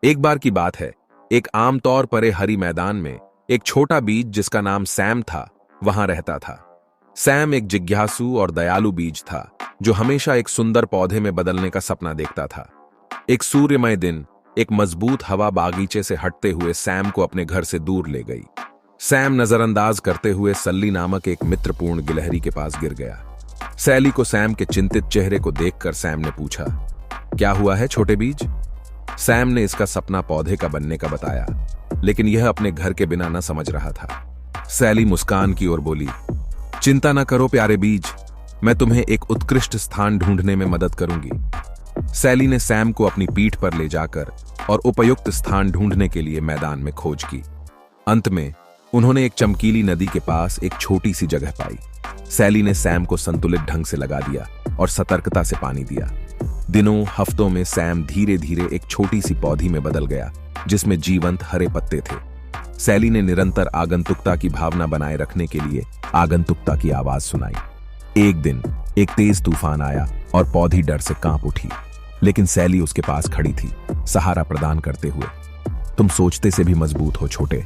एक बार की बात है, एक आमतौर पर हरी मैदान में एक छोटा बीज जिसका नाम सैम था, वहां रहता था। सैम एक जिज्ञासु और दयालु बीज था, जो हमेशा एक सुंदर पौधे में बदलने का सपना देखता था। एक सूर्यमय दिन, एक मजबूत हवा बागीचे से हटते हुए सैम को अपने घर से दूर ले गई। सैम नजरअंदाज करते हुए सल्ली नामक एक मित्रपूर्ण गिलहरी के पास गिर गया। सैली को सैम के चिंतित चेहरे को देखकर सैम ने पूछा, क्या हुआ है छोटे बीज? सैम ने इसका सपना पौधे का बनने का बताया, लेकिन यह अपने घर के बिना न समझ रहा था। सैली मुस्कान की ओर बोली, चिंता न करो प्यारे बीज, मैं तुम्हें एक उत्कृष्ट स्थान ढूंढने में मदद करूंगी। सैली ने सैम को अपनी पीठ पर ले जाकर और उपयुक्त स्थान ढूंढने के लिए मैदान में खोज की। अंत में उन्होंने एक चमकीली नदी के पास एक छोटी सी जगह पाई। सैली ने सैम को संतुलित ढंग से लगा दिया और सतर्कता से पानी दिया। दिनों हफ्तों में सैम धीरे धीरे एक छोटी सी पौधी में बदल गया, जिसमें जीवंत हरे पत्ते थे। सैली ने निरंतर आगंतुकता की भावना बनाए रखने के लिए आगंतुकता की आवाज सुनाई। एक दिन एक तेज तूफान आया और पौधी डर से कांप उठी, लेकिन सैली उसके पास खड़ी थी, सहारा प्रदान करते हुए। तुम सोचते से भी मजबूत हो छोटे,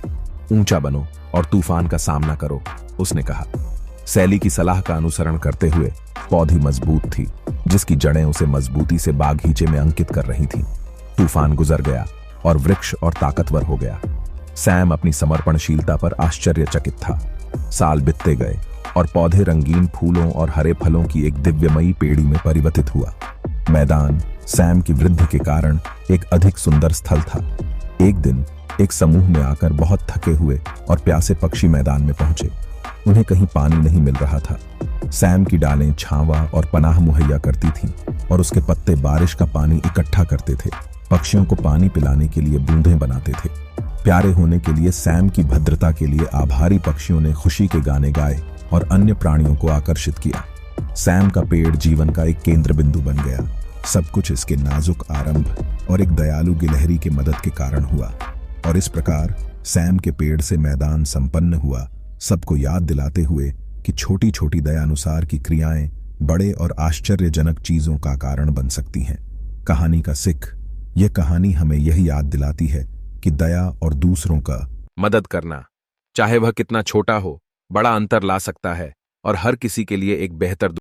ऊंचा बनो और तूफान का सामना करो, उसने कहा। सैली की सलाह का अनुसरण करते हुए पौधी मजबूत थी, जिसकी जड़ें उसे मजबूती से बागीचे में अंकित कर रही थीं। तूफान गुजर गया और वृक्ष और ताकतवर हो गया। सैम अपनी समर्पणशीलता पर आश्चर्यचकित था। साल बीतते गए और पौधे रंगीन फूलों और हरे फलों की एक दिव्यमयी पेड़ी में परिवर्तित हुआ। मैदान सैम की वृद्धि के कारण एक अधिक सुंदर स्थल था। एक दिन एक समूह में आकर बहुत थके हुए और प्यासे पक्षी मैदान में पहुंचे। उन्हें कहीं पानी नहीं मिल रहा था। सैम की डालें छांवा और पनाह मुहैया करती थीं और उसके पत्ते बारिश का पानी इकट्ठा करते थे। पक्षियों को पानी पिलाने के लिए बूंदें बनाते थे। प्यारे होने के लिए सैम की भद्रता के लिए आभारी पक्षियों ने खुशी के गाने गाए और अन्य प्राणियों को आकर्षित किया। सैम का पेड़ जीवन का एक केंद्र बिंदु बन गया। सब कुछ इसके नाजुक आरंभ और एक दयालु गिलहरी की मदद के कारण हुआ। और इस प्रकार सैम के पेड़ से मैदान संपन्न हुआ, सबको याद दिलाते हुए कि छोटी छोटी दयानुसार की क्रियाएं बड़े और आश्चर्यजनक चीजों का कारण बन सकती हैं। कहानी का सिख, यह कहानी हमें यही याद दिलाती है कि दया और दूसरों का मदद करना, चाहे वह कितना छोटा हो, बड़ा अंतर ला सकता है और हर किसी के लिए एक बेहतर